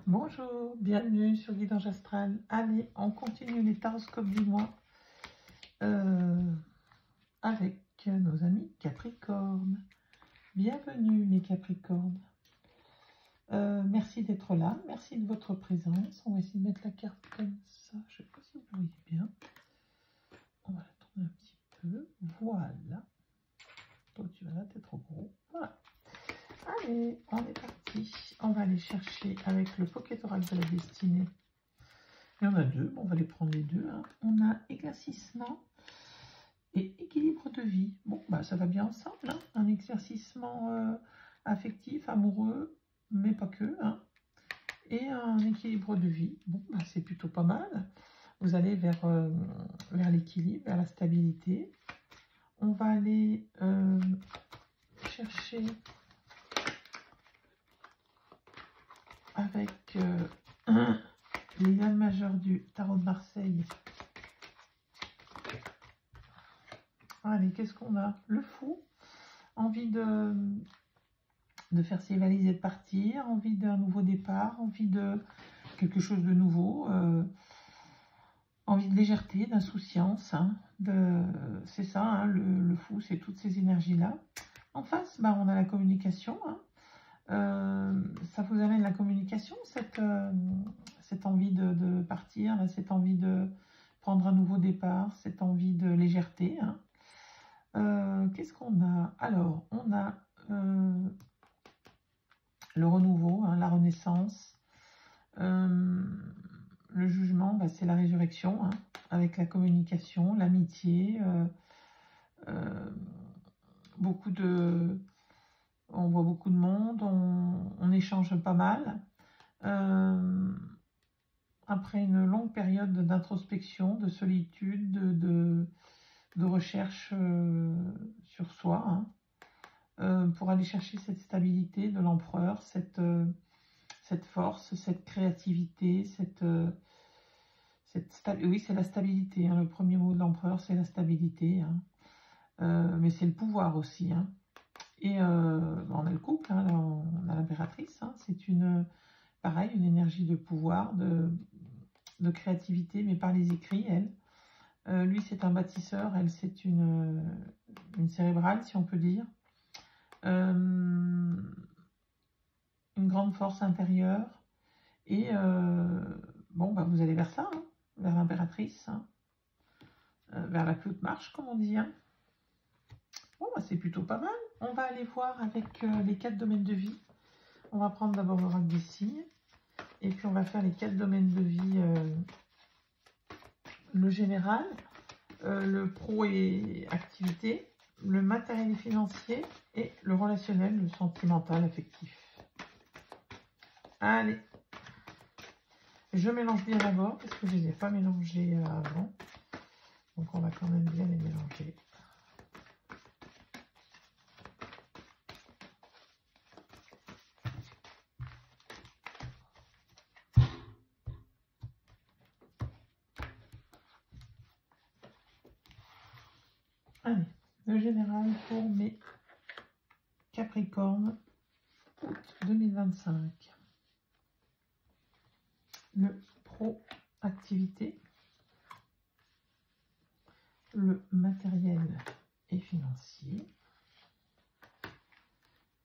Bonjour, bienvenue sur Guidage Astral. Allez, on continue les taroscopes du mois avec nos amis Capricorne. Bienvenue mes Capricornes. Merci d'être là, merci de votre présence. On va essayer de mettre la carte comme ça. Je ne sais pas si vous voyez bien. On va la tourner un petit peu. Voilà. Toi, tu vas là, t'es trop gros. Voilà. Allez, on est parti. On va aller chercher avec le Pocket Oracle de la destinée. Il y en a deux, bon, on va les prendre les deux. Hein. On a éclaircissement et équilibre de vie. Bon, bah, ça va bien ensemble. Hein. Un éclaircissement affectif, amoureux, mais pas que. Hein. Et un équilibre de vie. Bon, bah, c'est plutôt pas mal. Vous allez vers l'équilibre, vers la stabilité. On va aller chercher avec les gammes majeures du tarot de Marseille. Allez, qu'est-ce qu'on a? Le fou, envie de faire ses valises et de partir, envie d'un nouveau départ, envie de quelque chose de nouveau, envie de légèreté, d'insouciance. Hein, c'est ça, hein, le fou, c'est toutes ces énergies-là. En face, bah, on a la communication. Hein. Ça vous amène la communication, cette envie de partir, cette envie de prendre un nouveau départ, cette envie de légèreté. Hein. Qu'est-ce qu'on a? Alors, on a le renouveau, hein, la renaissance, le jugement, bah, c'est la résurrection, hein, avec la communication, l'amitié, on voit beaucoup de monde, on échange pas mal. Après une longue période d'introspection, de solitude, de recherche sur soi, hein, pour aller chercher cette stabilité de l'empereur, cette force, cette créativité, oui, c'est la stabilité. Hein, le premier mot de l'empereur, c'est la stabilité. Hein, mais c'est le pouvoir aussi. Hein. Et on a le couple, hein, on a l'impératrice. Hein, c'est pareil, une énergie de pouvoir, de créativité, mais par les écrits, elle. Lui, c'est un bâtisseur, elle, c'est une cérébrale, si on peut dire. Une grande force intérieure. Et bon, bah, vous allez vers ça, hein, vers l'impératrice, hein, vers la cloute marche, comme on dit. Hein. Bon, bah, c'est plutôt pas mal. On va aller voir avec les 4 domaines de vie. On va prendre d'abord l'oracle des signes. Et puis, on va faire les 4 domaines de vie. Le général, le pro et activité, le matériel et financier et le relationnel, le sentimental, affectif. Allez, je mélange bien d'abord parce que je ne les ai pas mélangés avant. Donc on va quand même bien les mélanger. Allez, le général pour mes Capricornes, août 2025. Le pro-activité, le matériel et financier,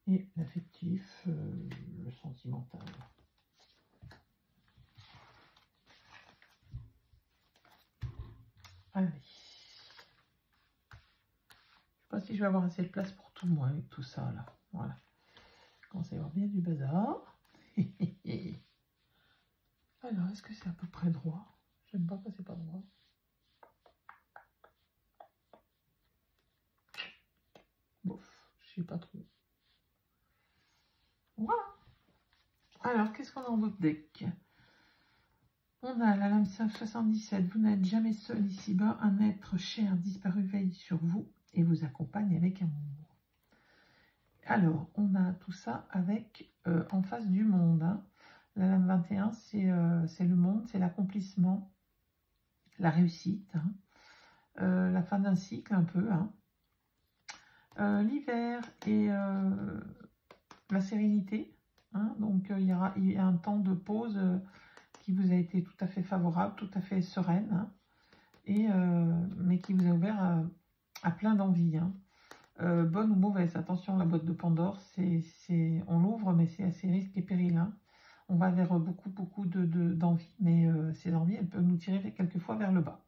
et l'affectif, le sentimental. Allez. Je ne sais pas si je vais avoir assez de place pour tout moi avec tout ça là. Voilà. Je commence à y avoir bien du bazar. Alors, est-ce que c'est à peu près droit? J'aime pas quand c'est pas droit. Bof, je sais pas trop. Voilà. Alors, qu'est-ce qu'on a dans votre deck? On a la lame 77. Vous n'êtes jamais seul ici-bas. Un être cher disparu veille sur vous et vous accompagne avec amour. Alors, on a tout ça avec en face du monde. Hein. La lame 21, c'est le monde, c'est l'accomplissement, la réussite, hein. La fin d'un cycle un peu. Hein. L'hiver et la sérénité. hein. Donc, il y a un temps de pause qui vous a été tout à fait favorable, tout à fait sereine, hein, mais qui vous a ouvert à plein d'envie, hein. Bonne ou mauvaise, attention, la boîte de Pandore, on l'ouvre, mais c'est assez risque et péril, hein. On va vers beaucoup d'envie, mais ces envies, elles peuvent nous tirer quelquefois vers le bas.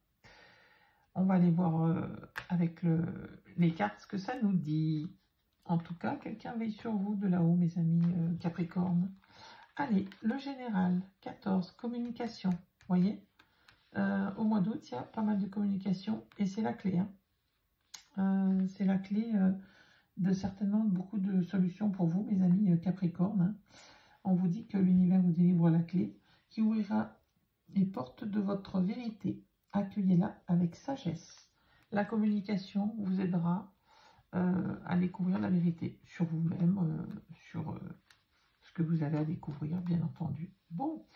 On va aller voir avec les cartes ce que ça nous dit. En tout cas, quelqu'un veille sur vous de là-haut, mes amis Capricorne. Allez, le général, 14, communication. Vous voyez, au mois d'août, il y a pas mal de communication et c'est la clé, hein. C'est la clé de certainement beaucoup de solutions pour vous, mes amis Capricorne, hein. On vous dit que l'univers vous délivre la clé qui ouvrira les portes de votre vérité. Accueillez-la avec sagesse. La communication vous aidera à découvrir la vérité sur vous-même, sur ce que vous avez à découvrir, bien entendu. Bon,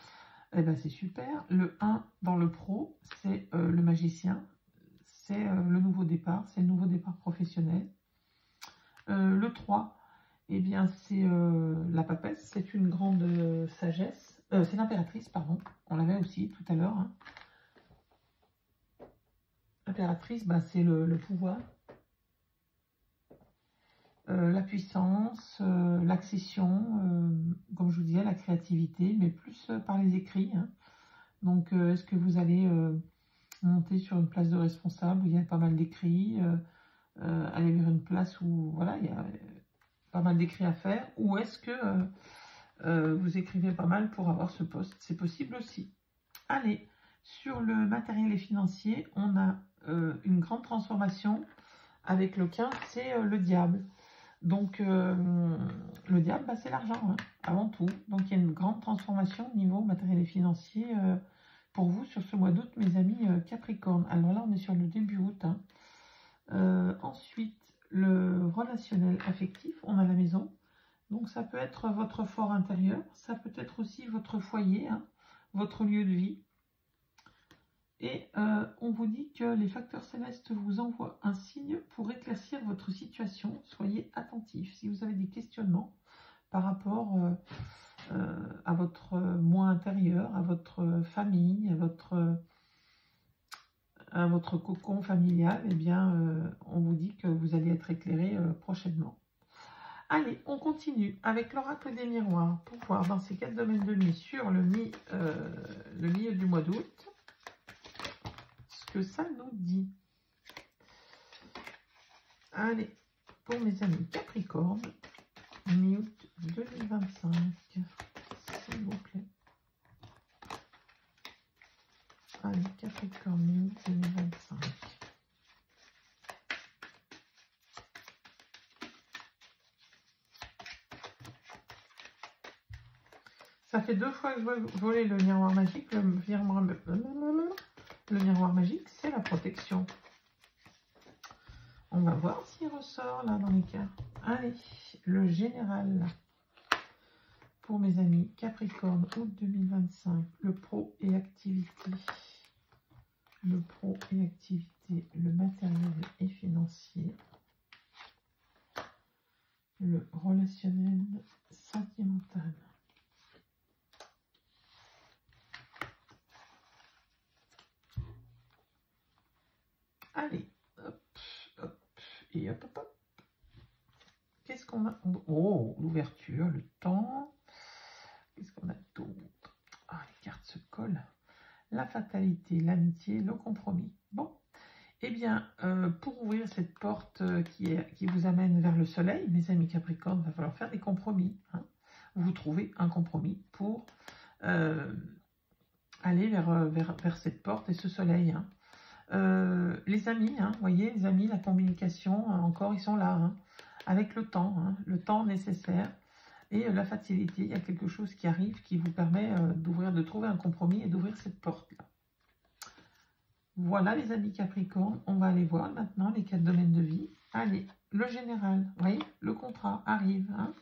eh ben c'est super. Le 1 dans le pro, c'est le magicien. C'est le nouveau départ, c'est le nouveau départ professionnel. Le 3, eh bien, c'est la papesse, c'est une grande sagesse. C'est l'impératrice, pardon. On l'avait aussi tout à l'heure, hein. L'impératrice, bah, c'est le pouvoir, la puissance, l'accession, comme je vous disais, la créativité, mais plus par les écrits, hein. Donc, est-ce que vous allez monter sur une place de responsable où il y a pas mal d'écrits, aller vers une place où voilà, il y a pas mal d'écrits à faire, ou est-ce que vous écrivez pas mal pour avoir ce poste? C'est possible aussi. Allez, sur le matériel et financier, on a une grande transformation avec le 15, c'est le diable. Donc, le diable, bah, c'est l'argent, hein, avant tout. Donc, il y a une grande transformation au niveau matériel et financier pour vous sur ce mois d'août, mes amis Capricorne. Alors là, on est sur le début août, hein. Ensuite, le relationnel affectif, on a la maison. Donc, ça peut être votre fort intérieur, ça peut être aussi votre foyer, hein, votre lieu de vie. Et on vous dit que les facteurs célestes vous envoient un signe pour éclaircir votre situation. Soyez attentifs. Si vous avez des questionnements par rapport à votre moi intérieur, à votre famille, à votre cocon familial, eh bien, on vous dit que vous allez être éclairé prochainement. Allez, on continue avec l'oracle des miroirs pour voir dans ces 4 domaines de vie sur le milieu du mois d'août ce que ça nous dit. Allez, pour mes amis Capricorne, mi-août 2025, s'il vous plaît. Allez, Capricorne, mi-août 2025. Ça fait 2 fois que je vois voler le miroir magique. Le miroir magique, c'est la protection. On va voir s'il ressort là dans les cartes. Allez, le général. Pour mes amis Capricorne, août 2025. Le pro et activité. Le pro et activité. Le matériel et financier. Le relationnel sentimental. Allez, hop, hop, et hop, hop, hop. Qu'est-ce qu'on a? Oh, l'ouverture, le temps. Qu'est-ce qu'on a d'autre? Ah, les cartes se collent. La fatalité, l'amitié, le compromis. Bon, eh bien, pour ouvrir cette porte qui vous amène vers le soleil, mes amis Capricorne, il va falloir faire des compromis, hein. Vous trouvez un compromis pour aller vers cette porte et ce soleil, hein. Les amis, hein, voyez, les amis, la communication, encore, ils sont là, hein, avec le temps nécessaire et la facilité. Il y a quelque chose qui arrive qui vous permet de trouver un compromis et d'ouvrir cette porte-là. Voilà, les amis Capricorne, on va aller voir maintenant les 4 domaines de vie. Allez, le général, vous voyez, le contrat arrive, hein.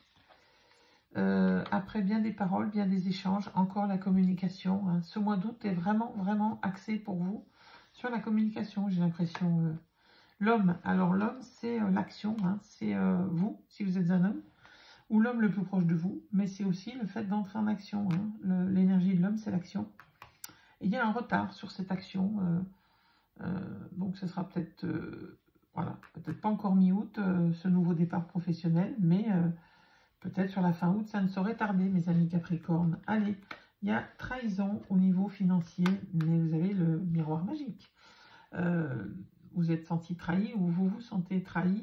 Après bien des paroles, bien des échanges, encore la communication, hein. Ce mois d'août est vraiment axé pour vous sur la communication, j'ai l'impression. L'homme, alors l'homme, c'est l'action, hein, c'est vous, si vous êtes un homme, ou l'homme le plus proche de vous, mais c'est aussi le fait d'entrer en action. Hein. L'énergie de l'homme, c'est l'action. Et il y a un retard sur cette action, donc ce sera peut-être, voilà, peut-être pas encore mi-août, ce nouveau départ professionnel, mais peut-être sur la fin août, ça ne saurait tarder, mes amis Capricorne. Allez, il y a trahison au niveau financier, mais vous avez le miroir magique. Vous êtes senti trahi ou vous vous sentez trahi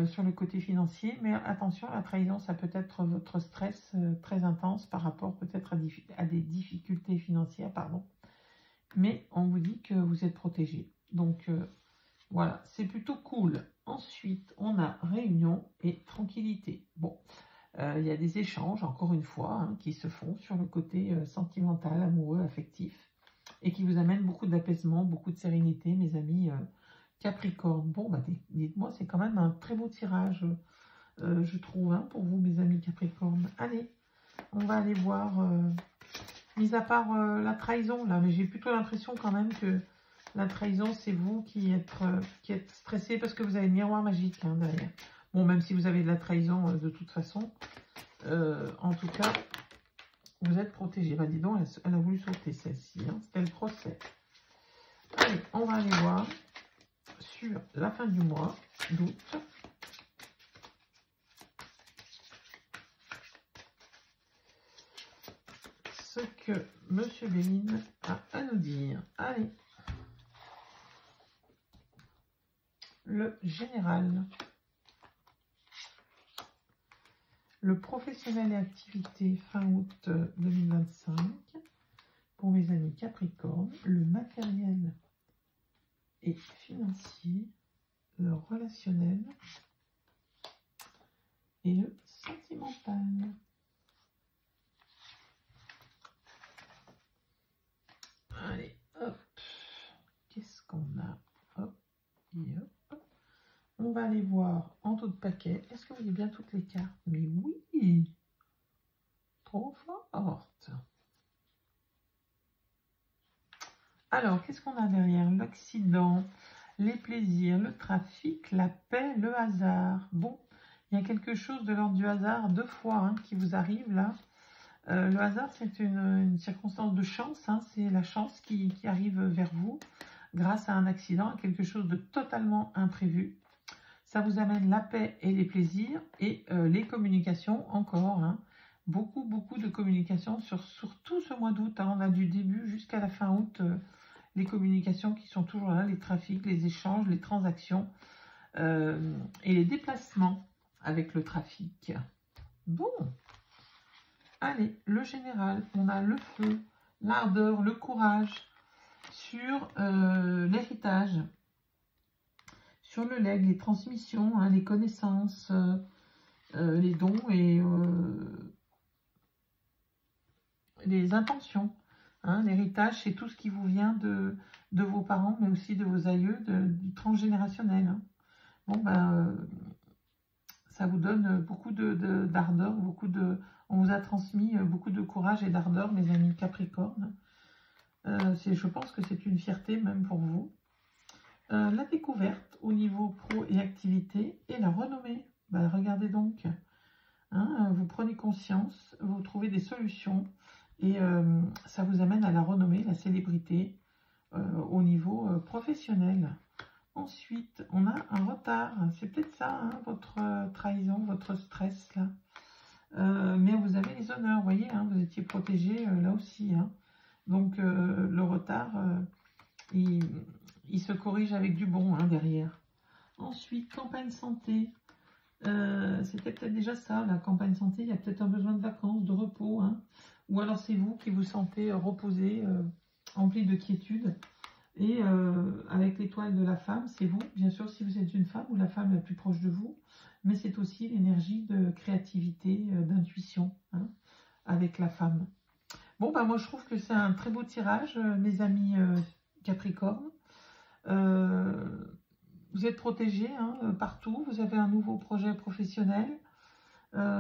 sur le côté financier, mais attention, la trahison, ça peut être votre stress très intense par rapport peut-être à des difficultés financières, pardon. Mais on vous dit que vous êtes protégé. Donc voilà, c'est plutôt cool. Ensuite, on a réunion et tranquillité. Bon, il y a des échanges, encore une fois, hein, qui se font sur le côté sentimental, amoureux, affectif, et qui vous amènent beaucoup d'apaisement, beaucoup de sérénité, mes amis Capricorne. Bon, bah, dites-moi, c'est quand même un très beau tirage, je trouve, hein, pour vous, mes amis Capricorne. Allez, on va aller voir, mis à part la trahison, là, mais j'ai plutôt l'impression quand même que la trahison, c'est vous qui êtes stressé parce que vous avez le miroir magique hein, derrière. Bon, même si vous avez de la trahison de toute façon, en tout cas, vous êtes protégé. Bah, dis donc, elle a voulu sauter celle-ci, hein, c'était le procès. Allez, on va aller voir sur la fin du mois d'août. Ce que Monsieur Béline a à nous dire. Allez. Le général. Le professionnel et activité fin août 2025. Pour mes amis Capricorne. Le matériel et financier. Le relationnel. Et le sentimental. Allez, hop. Qu'est-ce qu'on a? Hop, et hop. On va aller voir en tout paquet. Est-ce que vous voyez bien toutes les cartes? Mais oui! Trop forte! Alors, qu'est-ce qu'on a derrière? L'accident, les plaisirs, le trafic, la paix, le hasard. Bon, il y a quelque chose de l'ordre du hasard, 2 fois, hein, qui vous arrive là. Le hasard, c'est une circonstance de chance. Hein, c'est la chance qui arrive vers vous grâce à un accident, à quelque chose de totalement imprévu. Ça vous amène la paix et les plaisirs et les communications encore. Hein. Beaucoup de communications sur tout ce mois d'août. Hein. On a du début jusqu'à la fin août les communications qui sont toujours là, les trafics, les échanges, les transactions et les déplacements avec le trafic. Bon, allez, le général, on a le feu, l'ardeur, le courage sur l'héritage. Sur le legs, les transmissions, hein, les connaissances, les dons et les intentions. Hein, l'héritage, c'est tout ce qui vous vient de vos parents, mais aussi de vos aïeux, du transgénérationnel. Hein. Bon, ben, ça vous donne beaucoup d'ardeur, on vous a transmis beaucoup de courage et d'ardeur, mes amis Capricorne. Je pense que c'est une fierté même pour vous. La découverte au niveau pro et activité et la renommée. Ben, regardez donc, hein, vous prenez conscience, vous trouvez des solutions et ça vous amène à la renommée, la célébrité au niveau professionnel. Ensuite, on a un retard. C'est peut-être ça, hein, votre trahison, votre stress là. Mais vous avez les honneurs, vous voyez, hein, vous étiez protégé là aussi. Hein. Donc le retard, il se corrige avec du bon hein, derrière. Ensuite, campagne santé. C'était peut-être déjà ça, la campagne santé. Il y a peut-être un besoin de vacances, de repos. Hein. Ou alors c'est vous qui vous sentez reposé, rempli de quiétude. Et avec l'étoile de la femme, c'est vous, bien sûr, si vous êtes une femme ou la femme la plus proche de vous. Mais c'est aussi l'énergie de créativité, d'intuition hein, avec la femme. Bon, bah moi je trouve que c'est un très beau tirage, mes amis Capricorne. Vous êtes protégés hein, partout, vous avez un nouveau projet professionnel,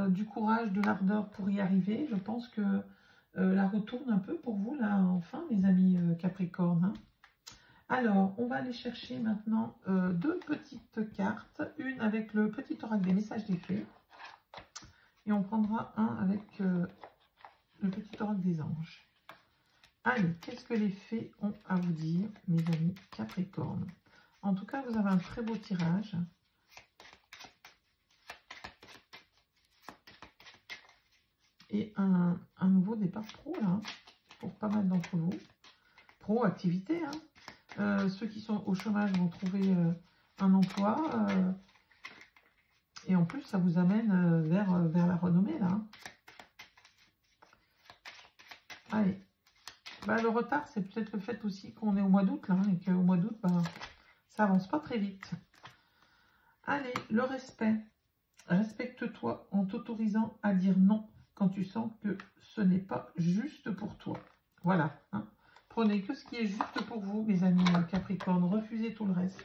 du courage, de l'ardeur pour y arriver. Je pense que la roue tourne un peu pour vous, là, enfin, mes amis Capricorne. Hein. Alors, on va aller chercher maintenant 2 petites cartes, une avec le petit oracle des messages des fées Et on prendra un avec le petit oracle des anges. Allez, qu'est-ce que les fées ont à vous dire, mes amis Capricorne? En tout cas, vous avez un très beau tirage. Et un nouveau départ pro, là, pour pas mal d'entre vous. Pro, activité, hein. Ceux qui sont au chômage vont trouver un emploi. Et en plus, ça vous amène vers la renommée, là. Allez. Bah, le retard, c'est peut-être le fait aussi qu'on est au mois d'août, là, et qu'au mois d'août, bah, ça avance pas très vite. Allez, le respect. Respecte-toi en t'autorisant à dire non quand tu sens que ce n'est pas juste pour toi. Voilà. Hein. Prenez que ce qui est juste pour vous, mes amis Capricorne. Refusez tout le reste.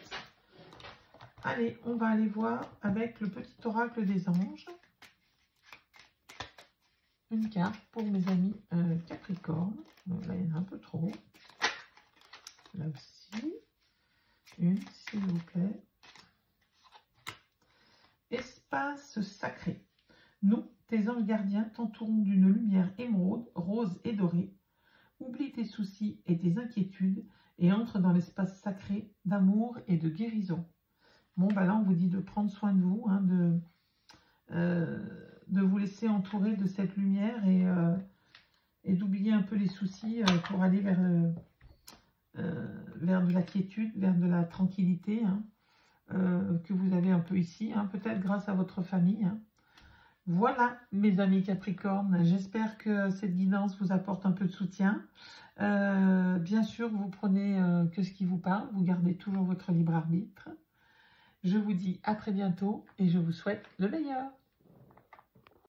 Allez, on va aller voir avec le petit oracle des anges. Une carte pour mes amis Capricorne. Donc là, il y en a un peu trop. Là aussi. Une, s'il vous plaît. Espace sacré. Nous, tes anges gardiens, t'entourons d'une lumière émeraude, rose et dorée. Oublie tes soucis et tes inquiétudes et entre dans l'espace sacré d'amour et de guérison. Bon, bah là, on vous dit de prendre soin de vous, hein, de vous laisser entourer de cette lumière et d'oublier un peu les soucis pour aller vers de la quiétude, vers de la tranquillité, hein, que vous avez un peu ici, hein, peut-être grâce à votre famille. Hein. Voilà, mes amis Capricorne, j'espère que cette guidance vous apporte un peu de soutien. Bien sûr, vous prenez que ce qui vous parle, vous gardez toujours votre libre arbitre. Je vous dis à très bientôt et je vous souhaite le meilleur.